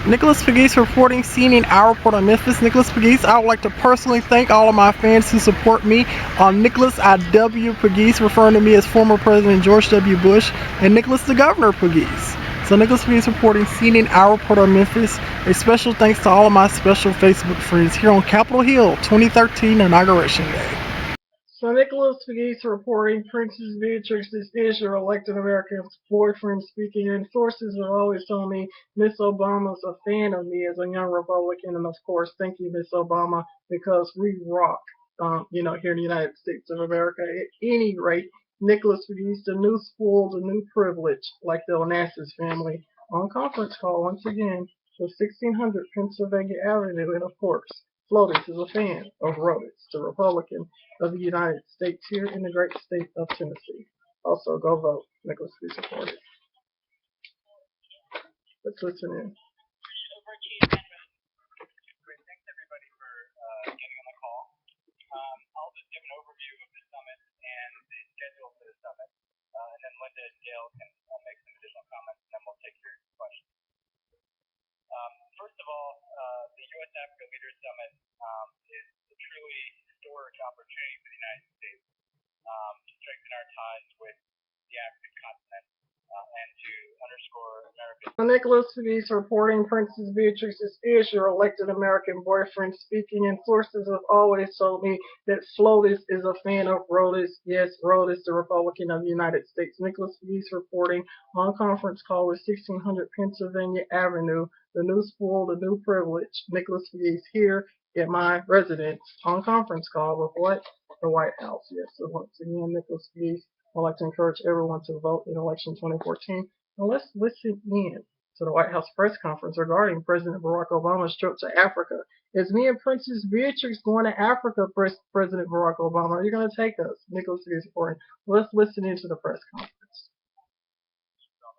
Nicholas Pegues reporting, CNN Our Report on Memphis. Nicholas Pegues, I would like to personally thank all of my fans who support me. Nicholas I.W. Pegues, referring to me as former President George W. Bush, and Nicholas the Governor Pegues. So Nicholas Pegues reporting, CNN Our Report on Memphis. A special thanks to all of my special Facebook friends here on Capitol Hill 2013 Inauguration Day. So Nicholas Pegues reporting, Princess Beatrix is your elected American's boyfriend speaking, and sources have always told me Miss Obama's a fan of me as a young Republican, and of course, thank you, Miss Obama, because we rock, here in the United States of America. At any rate, Nicholas Pegues, the new spoil, the new privilege, like the Onassis family, on conference call once again with 1600 Pennsylvania Avenue, and of course, Flotus is a fan of Rodas, the Republican of the United States here in the great state of Tennessee. Also, go vote. Nicholas be supported. Let's listen in. I'll just give an overview of the summit and the schedule for the summit, and then Linda and Gail can make some additional comments, and then we'll take your questions. First of all, the U.S. Africa Leaders Summit is a truly historic opportunity for the United States to strengthen our ties with the African continent and to underscore America's. Nicholas Pegues reporting, Princess Beatrix is your elected American boyfriend speaking, and sources have always told me that Flotus is a fan of Rodas. Yes, Rodas, the Republican of the United States. Nicholas Pegues reporting on conference call with 1600 Pennsylvania Avenue, the new spoil, the new privilege. Nicholas Pegues here at my residence on conference call with what? The White House. Yes, so once again, Nicholas Pegues. I'd like to encourage everyone to vote in election 2014. Now let's listen in to the White House press conference regarding President Barack Obama's trip to Africa. Is me and Princess Beatrix going to Africa, President Barack Obama? Are you going to take us? Nicholas is reporting. Let's listen into the press conference.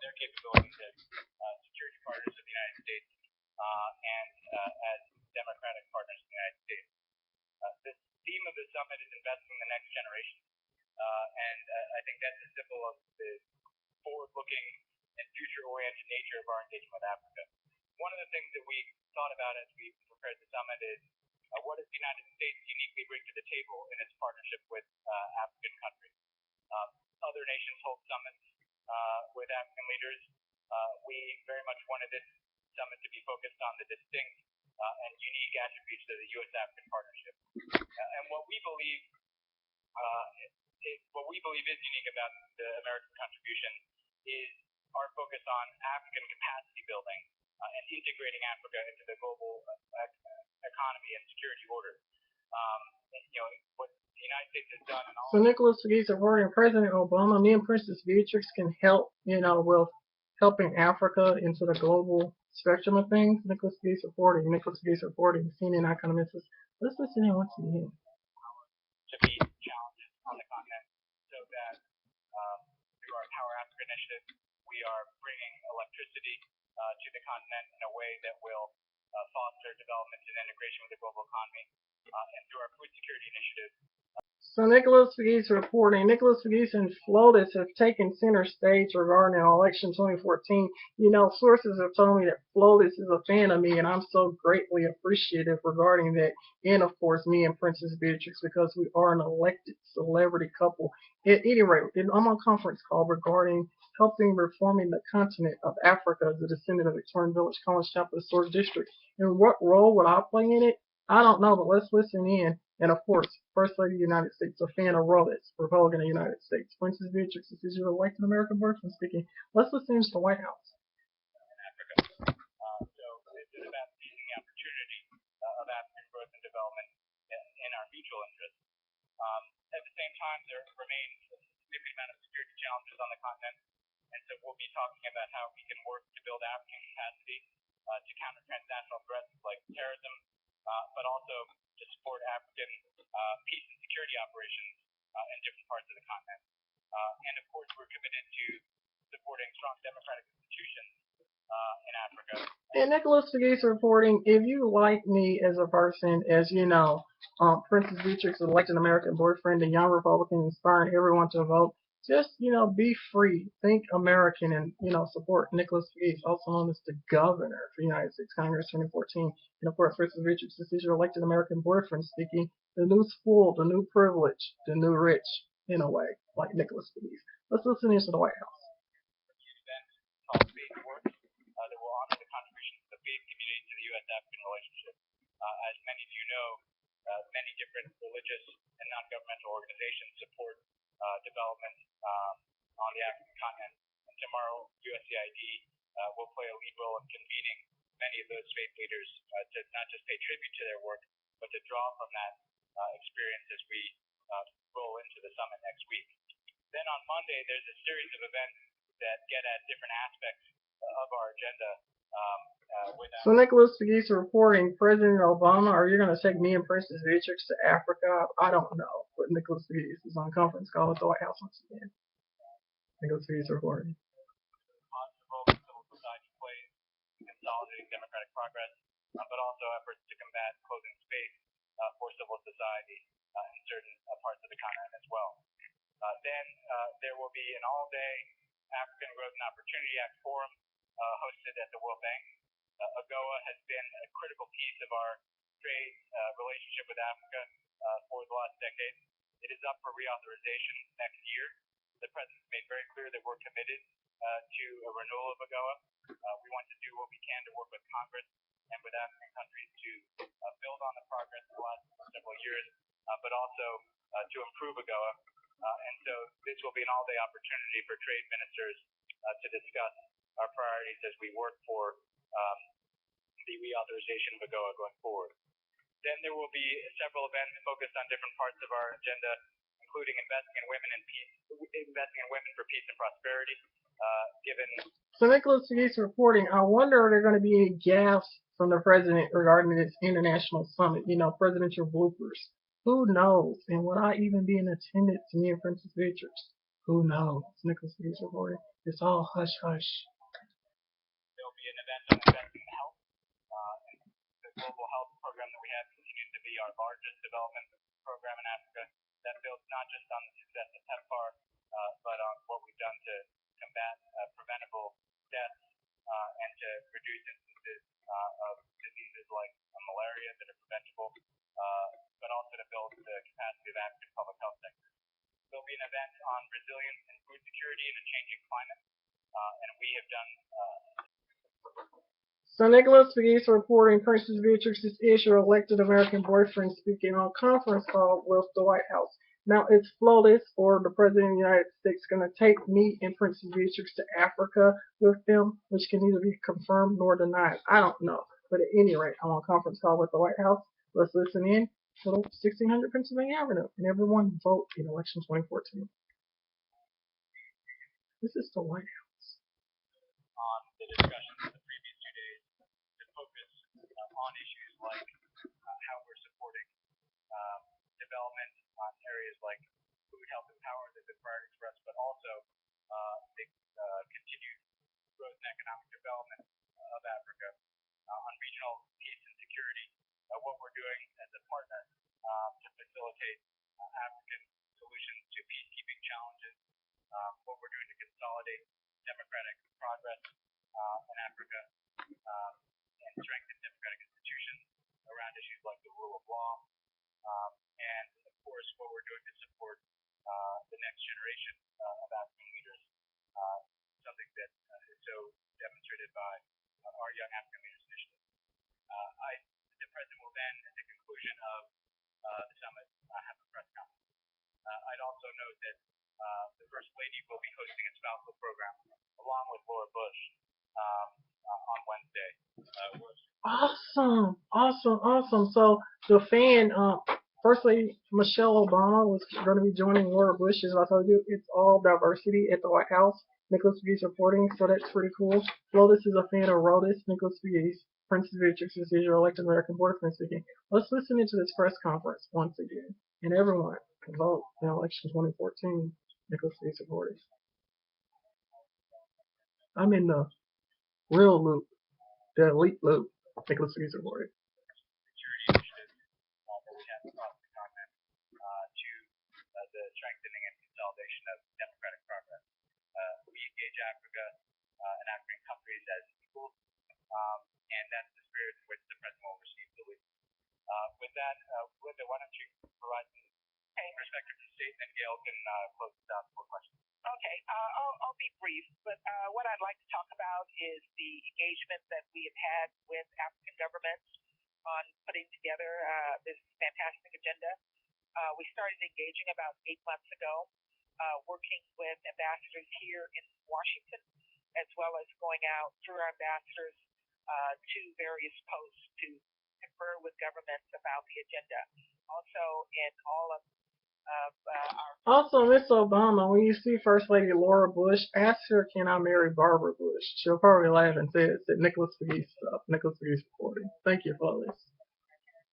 Their capabilities as security partners of the United States and as democratic partners of the United States. The theme of the summit is investing in the next generation. And I think that's a symbol of the forward-looking and future-oriented nature of our engagement with Africa. One of the things that we thought about as we prepared the summit is what does the United States uniquely bring to the table in its partnership with African countries? Other nations hold summits with African leaders. We very much wanted this summit to be focused on the distinct and unique attributes of the U.S.-African partnership. And what we believe is unique about the American contribution is our focus on African capacity building and integrating Africa into the global economy and security order. What the United States has done. So Nicholas Pegues reporting, President Obama, me and Princess Beatrix can help, with helping Africa into the global spectrum of things. Nicholas Pegues reporting, CNN Icon of Memphis. Let's listen in once again. To meet challenges on the continent so that through our Power Africa initiative, we are bringing electricity to the continent in a way that will foster development and integration with the global economy. And through our food security initiative. So Nicholas Pegues reporting, Nicholas Pegues and Flotus have taken center stage regarding election 2014. Sources have told me that Flotus is a fan of me, and I'm so greatly appreciative regarding that. And of course, me and Princess Beatrix, because we are an elected celebrity couple. At any rate, I'm on a conference call regarding helping reforming the continent of Africa as a descendant of Victorian Village College Chapel Source District. And what role would I play in it? I don't know, but let's listen in. And of course, First Lady of the United States, a fan of Rodas, Republican of the United States. Princess Beatrix, this is your elected American boyfriend speaking. Let's listen to the White House. Africa. So it's about seizing the opportunity of African growth and development in our mutual interest. At the same time, there remains a significant amount of security challenges on the continent, and so we'll be talking about how we can work to build African capacity to counter transnational threats like terrorism, but also to support African peace and security operations in different parts of the continent. And of course, we're committed to supporting strong democratic institutions in Africa. And Nicholas Pegues reporting, if you like me as a person, as you know, Princess Beatrix, elected American boyfriend, a young Republican, inspiring everyone to vote. Just, be free, think American, and, support Nicholas Pegues, also known as the governor for the United States Congress 2014. And of course, Richard Richards, this is your elected American boyfriend speaking. The new spoiled, the new privileged, the new rich, in a way, like Nicholas Pegues. Let's listen into the White House. Event called Faith Works that will honor the contributions of the faith community to the U.S.-African relationship. As many of you know, many different religious and non-governmental organizations support development on the African continent. And tomorrow, USAID will play a lead role in convening many of those faith leaders to not just pay tribute to their work, but to draw from that experience as we roll into the summit next week. Then on Monday, there's a series of events that get at different aspects of our agenda. So Nicholas Pegues reporting, President Obama, are you going to take me and Princess Beatrix to Africa? I don't know. But Nicholas Pegues is on conference call at the White House once again. Nicholas Pegues reporting. Positive role that civil society plays in consolidating democratic progress, but also efforts to combat closing space for civil society in certain parts of the continent as well. Then there will be an all-day African Growth and Opportunity Act Forum hosted at the World Bank. AGOA has been a critical piece of our trade relationship with Africa for the last decade. It is up for reauthorization next year. The President's made very clear that we're committed to a renewal of AGOA. We want to do what we can to work with Congress and with African countries to build on the progress of the last several years, but also to improve AGOA. And so this will be an all-day opportunity for trade ministers to discuss our priorities as we work for the reauthorization of AGOA going forward. Then there will be several events focused on different parts of our agenda, including investing in women for peace and prosperity. So Nicholas Pegues reporting, I wonder are there going to be any gaffes from the president regarding this international summit? Presidential bloopers. Who knows? And would I even be in attendance to me and Princess Beatrix? Who knows? Nicholas Pegues reporting. It's all hush hush. There'll be an event on investing in health. The global health program that we have continues to be our largest development program in Africa. That builds not just on the success of PEPFAR, but on what we've done to combat preventable deaths and to reduce instances of diseases like malaria that are preventable, but also to build the capacity of African public health sectors. There'll be an event on resilience and food security in a changing climate, and we have done. So Nicholas Pegues reporting, Princess Beatrix is your elected American boyfriend speaking on conference call with the White House. Now it's flawless for the President of the United States going to take me and Princess Beatrix to Africa with them, which can neither be confirmed nor denied. I don't know. But at any rate, I'm on conference call with the White House. Let's listen in to 1600 Pennsylvania Avenue. And everyone vote in election 2014. This is the White House. On the discussions of the previous 2 days to focus on issues like how we're supporting development on areas like food, health, and power that have been priorities for us, but also the continued growth and economic development of Africa, on regional peace and security, what we're doing as a partner to facilitate African solutions to peacekeeping challenges, what we're doing to consolidate democratic progress in Africa and strengthen democratic institutions around issues like the rule of law, and of course what we're doing to support the next generation of African leaders, something that is so demonstrated by our Young African Leaders Initiative. The President will then, at the conclusion of the summit, have a press conference. I'd also note that the First Lady will be hosting a spousal program along with Laura Bush on Wednesday. Awesome. So the fan, First Lady Michelle Obama was going to be joining Laura Bush, as I told you. It's all diversity at the White House. Nicholas Pegues reporting, so that's pretty cool. Lotus is a fan of Rotus. Nicholas Pegues, Princess Beatrix is your elected American boyfriend speaking. Let's listen into this press conference once again. And everyone can vote in election 2014. Nicholas Pegues reporting. I'm in the real loop, the elite loop. Nicholas Pegues reporting. Security initiatives that we have across the continent to the strengthening and consolidation of democratic engage Africa and African countries as equals, and that's the spirit in which the president will receive the lead. With that, Linda, why don't you provide some perspective to the state, and Gail can close this out for questions. Okay, I'll be brief, but what I'd like to talk about is the engagement that we have had with African governments on putting together this fantastic agenda. We started engaging about 8 months ago, working with ambassadors here in Washington, as well as going out through our ambassadors to various posts to confer with governments about the agenda. Also, in all of Also, Miss Obama, when you see First Lady Laura Bush, ask her, can I marry Barbara Bush? She'll probably laugh and say it's at Nicholas Pegues stuff. Nicholas Pegues reporting. Thank you for this.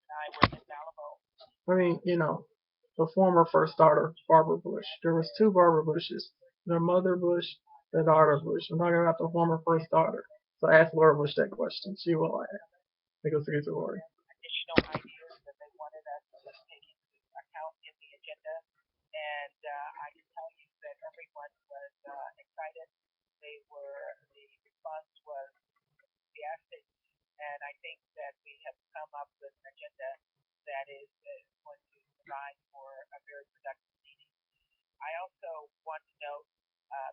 I were infallible. I mean, the former first daughter, Barbara Bush. There was 2 Barbara Bushes. The mother Bush, the daughter Bush. I'm talking about the former first daughter. So ask Laura Bush that question. She will laugh. Nicholas Pegues reporting. Additional ideas that they wanted us to take into account in the agenda. And I can tell you that everyone was excited. The response was enthusiastic, and I think that we have come up with an agenda that is going to provide for a very productive meeting. I also want to note,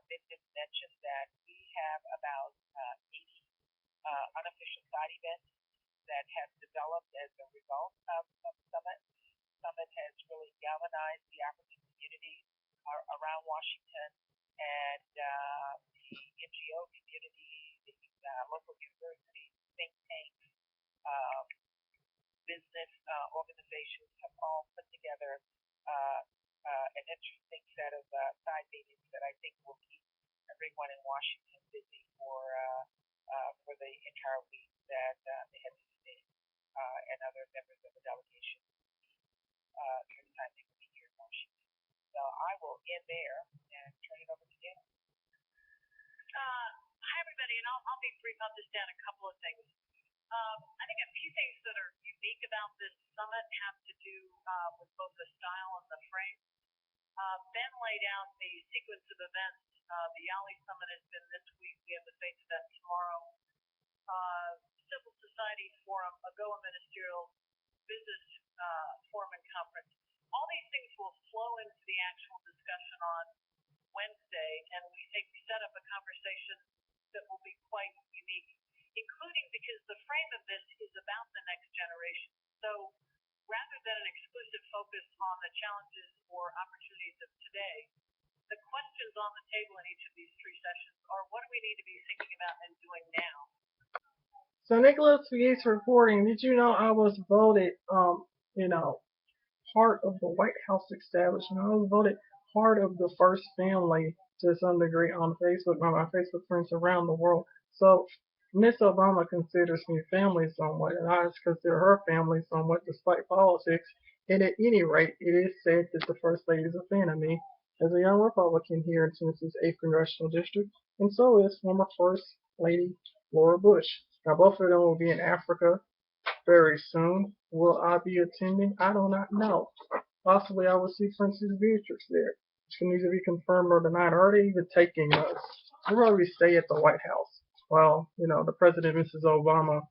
Vincent mentioned that we have about 80 unofficial side events that have developed as a result of Summit. Summit has really galvanized the African community around Washington, and the NGO community, the local universities, think tanks, business organizations have all put together an interesting set of side meetings that I think will keep everyone in Washington busy for the entire week that the heads of state and other members of the delegation during the time they will be here in Washington. So I will end there and turn it over to Gail. Hi, everybody, and I'll be brief. I'll just add a couple of things. I think a few things that are unique about this summit have to do with both the style and the frame. Ben laid out the sequence of events. The Yali Summit has been this week. We have the Faith event tomorrow. Civil Society Forum, AGOA Ministerial Business Forum and Conference. All these things will flow into the actual discussion on Wednesday, and we think we set up a conversation that will be quite unique, including because the frame of this is about the next generation. So rather than an exclusive focus on the challenges or opportunities of today, the questions on the table in each of these 3 sessions are, what do we need to be thinking about and doing now? So Nicholas Pegues reporting, did you know I was voted, part of the White House establishment? I was voted part of the first family to some degree on Facebook by my Facebook friends around the world. So Miss Obama considers me family somewhat, and I consider her family somewhat despite politics. And at any rate, it is said that the First Lady is a fan of me as a young Republican here in Tennessee's 8th Congressional District, and so is former First Lady Laura Bush. Now, both of them will be in Africa very soon. Will I be attending? I do not know. Possibly I will see Princess Beatrix there. Which can either be confirmed or denied. Are they even taking us? We'll probably stay at the White House while, the President, Mrs. Obama,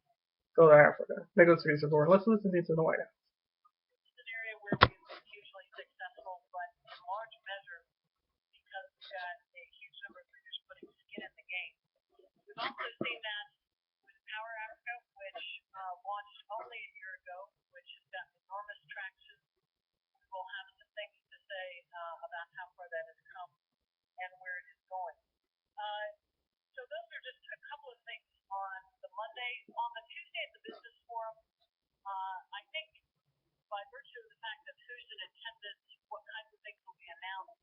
go to Africa. Nicholas Pegues report. Let's listen to the White House. It's an area where we've been hugely successful, but in large measure because we've got a huge number of leaders putting skin in the game. We've also seen that with Power Africa, which launched only a year ago, which has got enormous traction. We will have some things to say about how far that has come and where it is going. So those are just a couple of things on the Monday. On the Tuesday at the Business Forum, I think by virtue of the fact that who's in attendance, what kinds of things will be announced,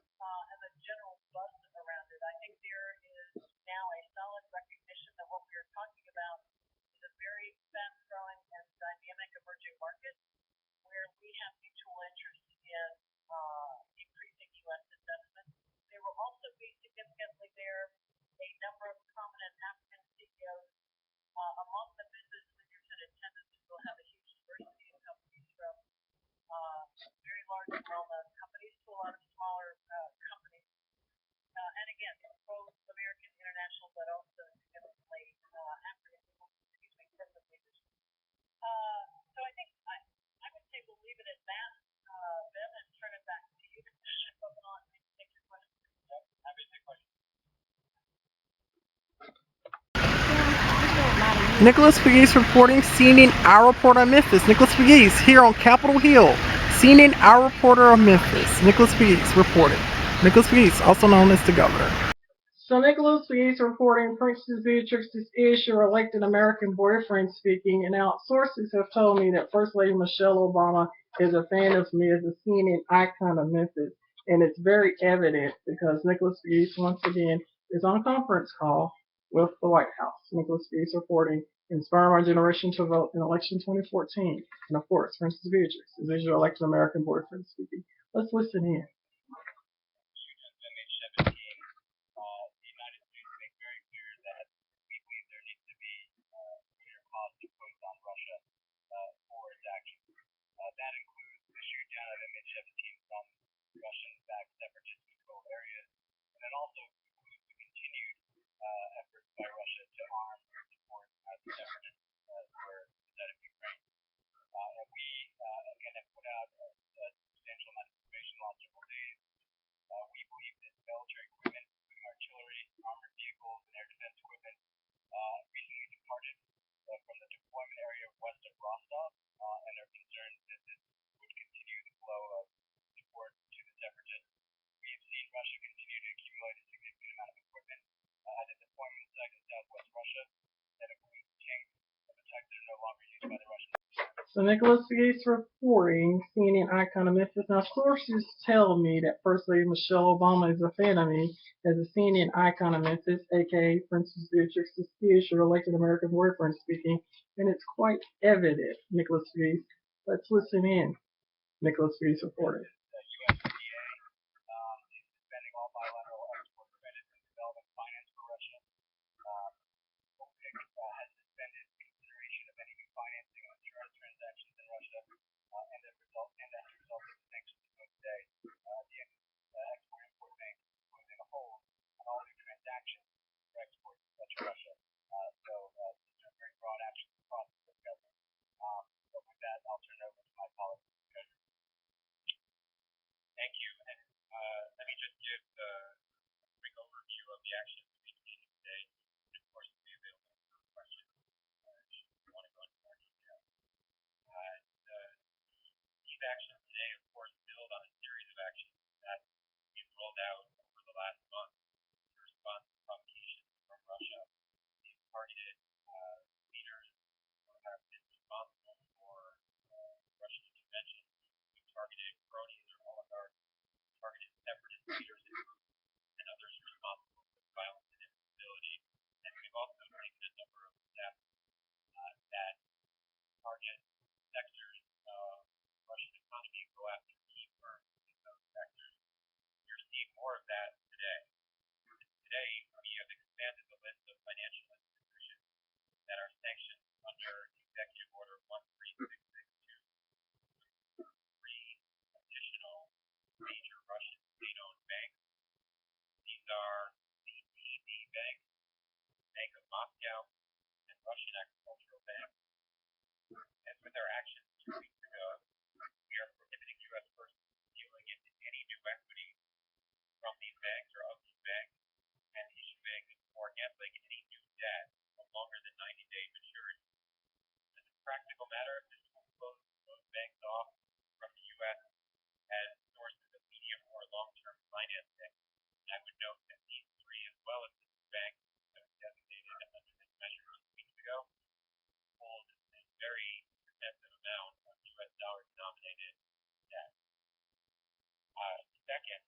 and the general buzz around it, I think there is now a solid recognition that what we are talking about is a very fast-growing and dynamic emerging market where we have mutual interest in increasing U.S. investment. There will also be significantly there a number of prominent African CEOs among the business leaders in attendance. We'll have a huge diversity of companies from very large and well-known companies to a lot of smaller companies. And again, both Nicholas Pegues reporting, CNN, our reporter of Memphis. Nicholas Pegues here on Capitol Hill. CNN, our reporter of Memphis. Nicholas Pegues reporting. Nicholas Pegues, also known as the governor. So Nicholas Pegues reporting, Princess Beatrix is your elected American boyfriend speaking, and now sources have told me that First Lady Michelle Obama is a fan of me as a CNN icon of Memphis. And it's very evident because Nicholas Pegues once again is on a conference call with the White House. Nicholas Pegues reporting, inspire my generation to vote in election 2014. And of course, Princess Beatrix is your elected American boyfriend speaking. Let's listen in. The United States make very clear that we believe there needs to be clear costs imposed on Russia for its actions. That includes the shoot down of MH17 from Russian-backed separatist controlled areas, and it also includes the continued efforts by Russia to arm and support the separatists who are instead of Ukraine. And we, again, have put out a substantial amount of information the last several days. We believe that military equipment, including artillery, armored vehicles, and air defense equipment, recently departed from the deployment area west of Rostov, and are concerned that this would continue the flow of support to the separatists. We have seen Russia continue to accumulate a significant amount of equipment at a deployment site in southwest Russia that includes tanks of attacks that are no longer used by the Russians. So Nicholas Pegues reporting, CNN icon of Memphis. Now sources tell me that First Lady Michelle Obama is a fan of me as a CNN icon of Memphis, aka Princess Beatrix is your elected American boyfriend speaking, and it's quite evident, Nicholas Pegues. Let's listen in. Nicholas Pegues reporting. USDA is suspending all bilateral export credits and development finance for Russia. OPEC has suspended consideration of any new financing on insurance transactions in Russia, and as a result of the sanctions imposed today, the Export-Import Bank is imposing a hold on all new transactions for exports to Russia. So these are very broad actions across the government. But with that, I'll turn it over to my colleague. Thank you, and let me just give a quick overview of the actions we taken today, and of course, be available for questions should you want to go into more detail. These actions today, of course, build on a series of actions that we've rolled out over the last month in response to provocations from Russia. These targeted leaders who have been responsible for Russian intervention. We've targeted cronies or oligarchs, targeted separatist leaders and others responsible for violence and instability. And we've also taken a number of steps that target sectors of the Russian economy and go after key firms in those sectors. You're seeing more of that today. Today, we have expanded the list of financial institutions that are sanctioned under Executive Order 13662. Three additional major Russian state-owned banks. These are the ED Bank, Bank of Moscow, and Russian Agricultural Bank. As with our actions 2 weeks ago, we are prohibiting U.S. persons dealing into any new equity from these banks or of these banks and issuing or handling any new debt of longer than 90-day maturity. As a practical matter, this will close those banks off from the U.S. as sources of medium or long-term financing. And I would note that these three, as well as the banks that were designated under this measure 2 weeks ago, hold a very extensive amount of U.S. dollar-denominated debt. Second,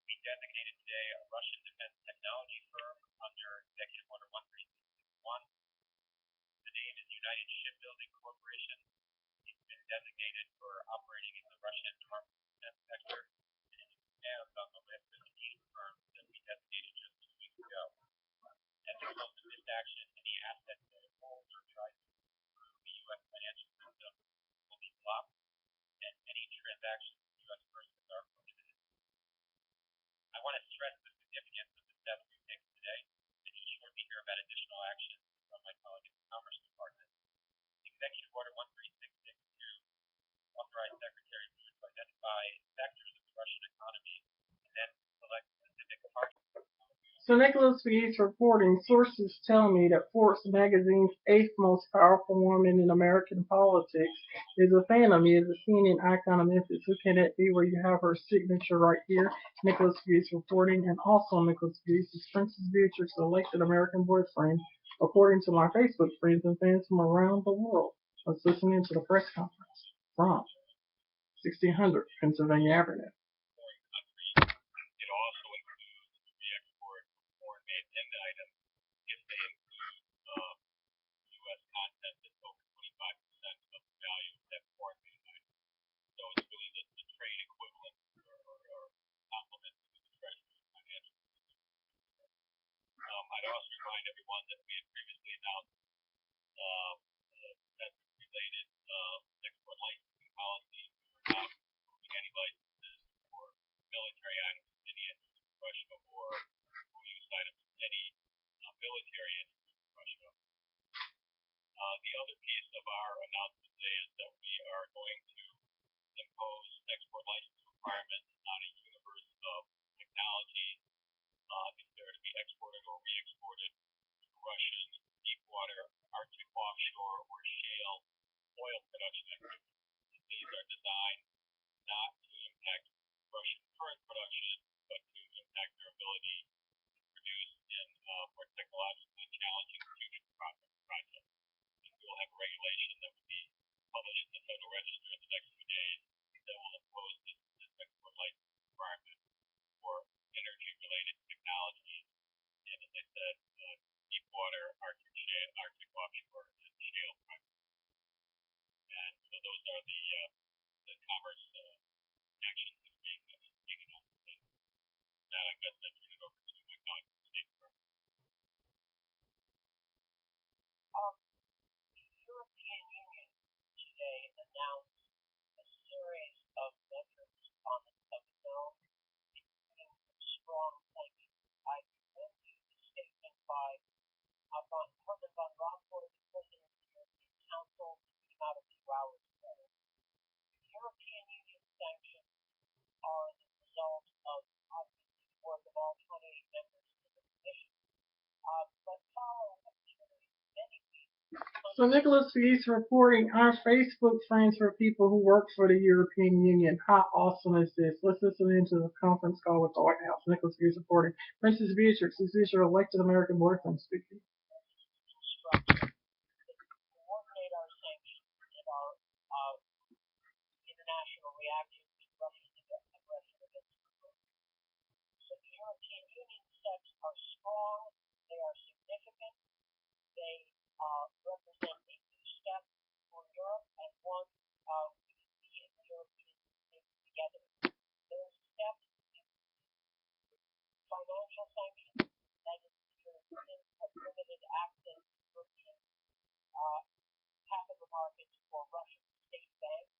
we designated today a Russian defense technology firm under Executive Order 13661. The name is United Shipbuilding Corporation. It's been designated for operating in the Russian Department of Defense sector, and it stands on the list of 8 firms that we designated just 2 weeks ago. As a result of this action, any assets that it holds or tries to through the U.S. financial system will be blocked, and any transactions with U.S. persons are prohibited. I want to stress the significance of the steps we've taken today, and you'll shortly hear about additional actions from my colleague in the Commerce Department. Executive Order 13662 authorized Secretary Lew to identify sectors of the Russian economy and then select specific targets. So Nicholas Pegues reporting, sources tell me that Forbes magazine's eighth most powerful woman in American politics is a fan of me, is a CNN icon of Memphis. Who can that be? Where you have her signature right here. Nicholas Pegues reporting, and also Nicholas Pegues is Princess Beatrix's elected American boyfriend, according to my Facebook friends and fans from around the world. Let's listen into the press conference from 1600 Pennsylvania Avenue. It also includes re-export of foreign-made end items if they include U.S. content that's over 25% of the value of that foreign-made item. So it's really the trade equivalent or complement to the Treasury financial. I'd also remind everyone that we had previously announced that related export licensing policy. We're not approving any licenses for military items in any interest in Russia or use items in any military interest in Russia. The other piece of our announcement today is that we are going to impose export license requirements on a universe of technology if they're to be exported or re-exported to Russian deepwater, Arctic offshore, or shale oil production activities. These are designed not to impact Russian current production, but to impact their ability to produce in more technologically challenging future projects. And we will have a regulation that will be published in the Federal Register in the next few days that will impose this export license requirement for energy-related technologies. And as I said, deepwater, Arctic offshore, and shale projects. And so those are the commerce actions that are being taken on today. Now I guess I turn it over to my colleague from the State Department. The European Union today announced a series of measures on of its own, including some strong sanctions. I commend you the statement by Herman Van Rompuy, the President of the European Council, who came out a few hours ago. The European Union sanctions are the result of obviously the work of all 28 members of the Commission, but follow a series of many weeks. So Nicholas Pegues reporting, our Facebook friends for people who work for the European Union. How awesome is this? Let's listen into the conference call with the White House. Nicholas Pegues reporting, Princess Beatrix, this is your elected American boyfriend speaking. Instruction to coordinate our sanctions and our international reaction to Russia's aggression against Ukraine. So the European Union steps are strong, they are significant, they represent a new step for Europe and one we in the European Union together. Those steps include financial sanctions, that is, the Europeans have limited access to European capital markets for Russian state banks,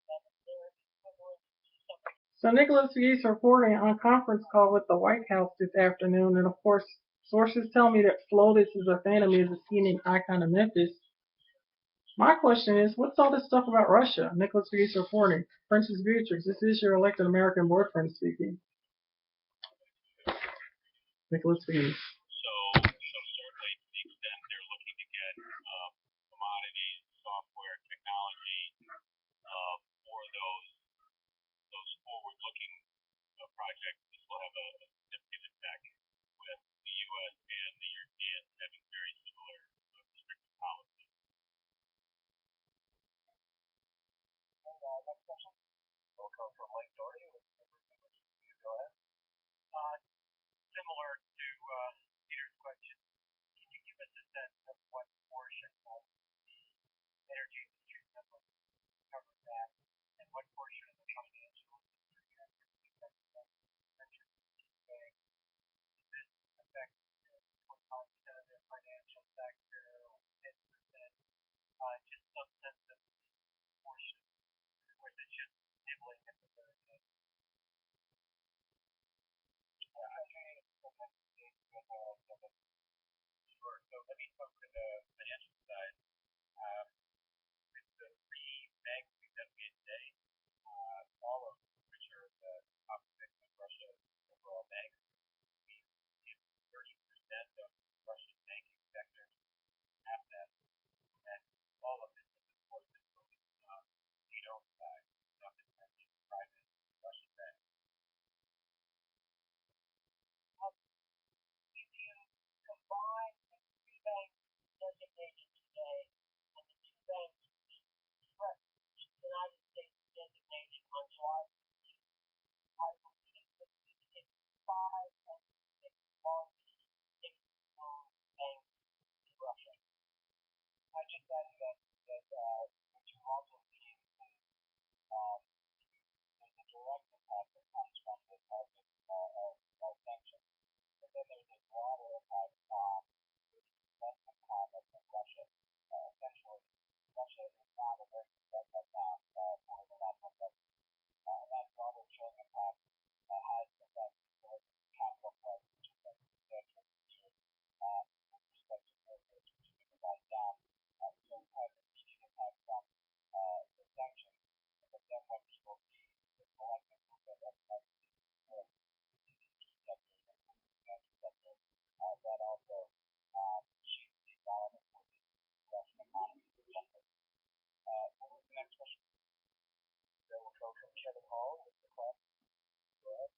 that is their equivalent to something. So Nicholas Pegues reporting on a conference call with the White House this afternoon, and of course, sources tell me that Flotus is a fan of me as a CNN icon of Memphis. My question is, what's all this stuff about Russia? Nicholas Pegues reporting, Princess Beatrix, this is your elected American boyfriend speaking. Nicholas Pegues. So certainly to the extent they're looking to get commodities, software, technology for those forward-looking projects, this will have a significant impact with the U.S. and the Europeans having very similar restrictive policies. Next question. Will come from Mike Doherty with you. Go ahead. Similar to Peter's question, can you give us a sense of what portion of the energy industry covers that, and what portion of the financial industry mentioned today? Does this affect 25% of the financial sector or 10%? Just some sense of the portion, or is it just nibbling at the very end? Sure. So let me talk to the financial side. With the three banks we designated today, all of which are the top six of Russia's overall banks, we give 30% today, and the two banks threatened the United States designation on July 15th. I believe that we hit 5 and 6 largest state-owned banks in Russia. I just added that you also see the direct impact that comes from this type of sanctions. And then there's a broader impact on the investment climate in Russia. Essentially, Russia is not a very good bet right now for the national debt. And that broader chilling impact has affected the capital prices, which has been substantial here with respect to mortgages, which have been rise down. So we have immediate impact from the sanctions. But then when people see the collective movement of in the key sectors, including the financial sector, that also shapes the environment for the Russian economy in general. What was the next question? So we'll go from Kevin Hall with the class. Go ahead.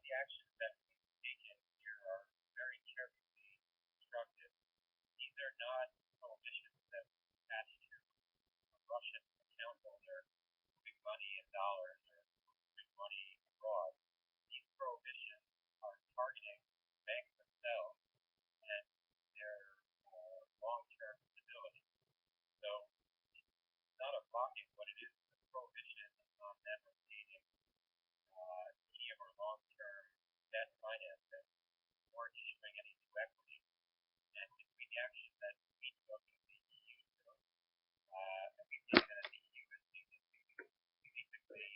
The actions that we've taken here are very carefully constructed. These are not prohibitions that attach to a Russian account holder moving money in dollars or moving money abroad. These prohibitions are targeting banks themselves and their long-term stability. So it's not a blocking what it is. The prohibition on them obtaining medium or long-term debt financing or issuing any new equity. And between the action that we took and the EU took, and we've taken as the EU has taken to basically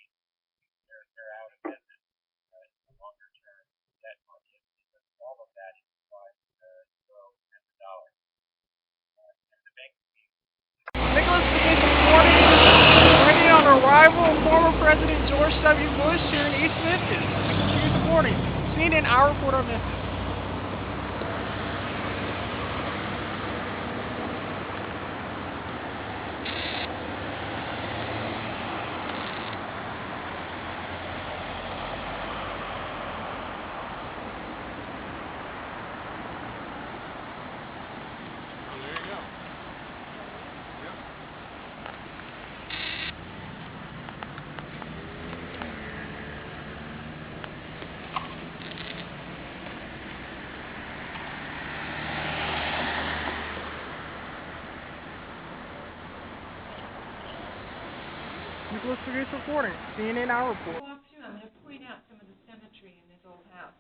they're out of business in the longer-term debt market because all of that is applied to the euro and the dollar. And the bank Nicholas Pegues reporting, waiting on arrival of former President George W. Bush here in East Memphis. Nicholas Pegues reporting. CNN, our report on Memphis. Nicholas Pegues reporting. CNN, our report. Walk through. I'm going to point out some of the symmetry in this old house.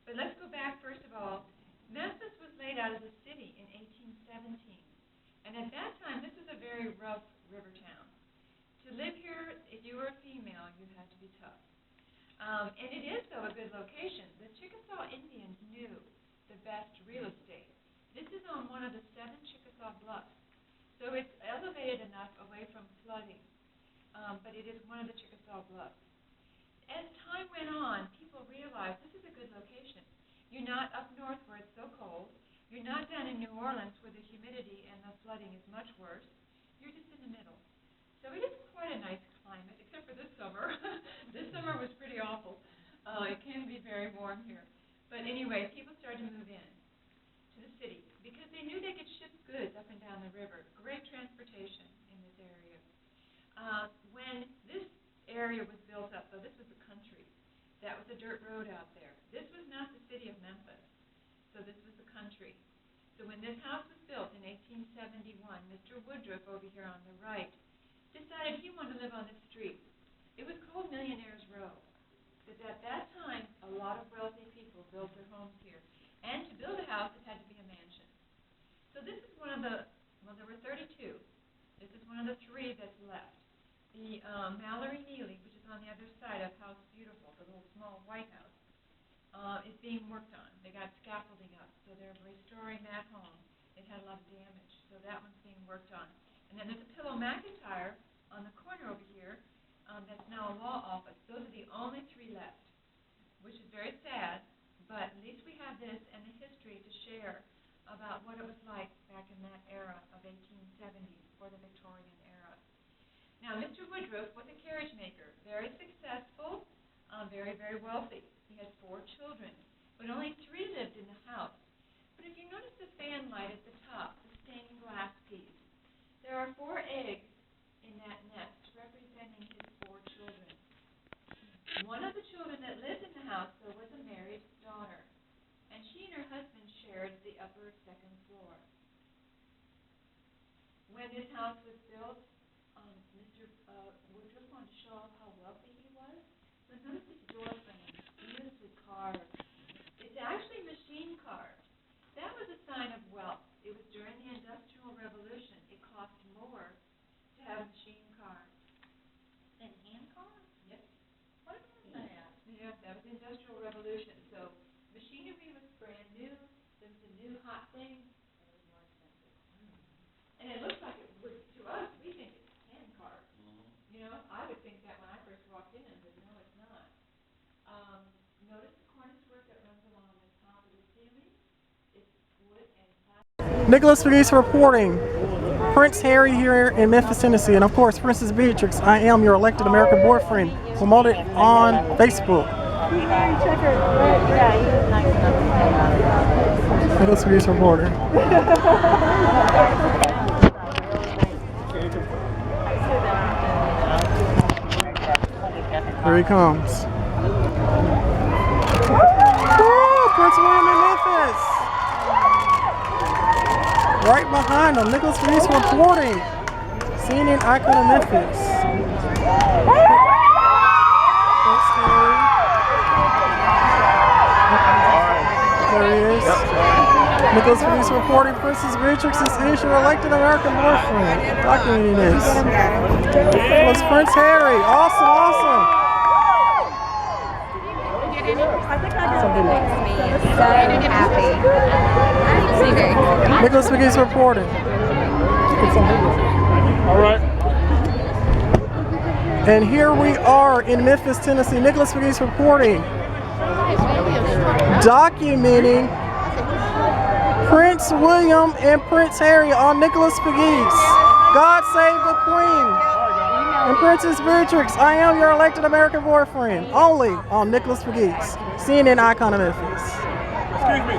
But let's go back first of all. Memphis was laid out as a city in 1817. And at that time, this was a very rough river town. To live here, if you were a female, you had to be tough. And it is, though, a good location. The Chickasaw Indians knew the best real estate. This is on one of the 7 Chickasaw bluffs. So it's elevated enough away from flooding. But it is one of the Chickasaw bluffs. As time went on, people realized this is a good location. You're not up north where it's so cold. You're not down in New Orleans where the humidity and the flooding is much worse. You're just in the middle. So it is quite a nice climate, except for this summer. This summer was pretty awful. It can be very warm here. But anyway, people started to move in to the city because they knew they could ship goods up and down the river. Great transportation in this area. When this area was built up, so this was the country. That was a dirt road out there. This was not the city of Memphis. So this was the country. So when this house was built in 1871, Mr. Woodruff over here on the right decided he wanted to live on this street. It was called Millionaire's Row. Because at that time, a lot of wealthy people built their homes here. And to build a house, it had to be a mansion. So this is one of the, well, there were 32. This is one of the 3 that's left. The Mallory Neely, which is on the other side of House Beautiful, the little small white house, is being worked on. They got scaffolding up, so they're restoring that home. It had a lot of damage, so that one's being worked on. And then there's a Pillow McIntyre on the corner over here that's now a law office. Those are the only 3 left, which is very sad, but at least we have this and the history to share about what it was like back in that era of 1870s or the Victorian era. Now, Mr. Woodruff was a carriage maker, very successful, very, very wealthy. He had 4 children, but only 3 lived in the house. But if you notice the fan light at the top, the stained glass piece, there are 4 eggs in that nest representing his 4 children. One of the children that lived in the house, though, was a married daughter, and she and her husband shared the upper 2nd floor. When this house was built, Mr. Woodruff wanted to show off how wealthy he was. So notice this door frame, beautifully carved. It's actually machine carved. That was a sign of wealth. It was during the Industrial Revolution. It cost more to have machine carved than hand carved. Yes. What about that? Yeah, that was the Industrial Revolution. So machinery was brand new. There was a new hot thing. It was more expensive. And it looks like it would to us. We think it's hand carved. You know, I would think that when I first walked in, but no, it's not. Notice the cornice work that runs along the top of the ceiling. It's wood and plastic. Nicholas Pegues reporting. Prince Harry here in Memphis, Tennessee, and of course, Princess Beatrix. I am your elected American boyfriend. Promoted on Facebook. Nicholas Pegues reporting. Here he comes. Woo! Prince William in Memphis. Right behind him, Nicholas Pegues reporting. CNN icon of Memphis. There he is. Nicholas Pegues reporting. Princess Beatrix is your elected American boyfriend. Documenting this. It was Prince Harry. Awesome, awesome. Something makes me so happy. Nicholas Pegues reporting. All right. And here we are in Memphis, Tennessee. Nicholas Pegues reporting. Documenting Prince William and Prince Harry on Nicholas Pegues. God save the Queen. And Princess Beatrix, I am your elected American boyfriend. Only on Nicholas Pegues, CNN icon of Memphis. Excuse me.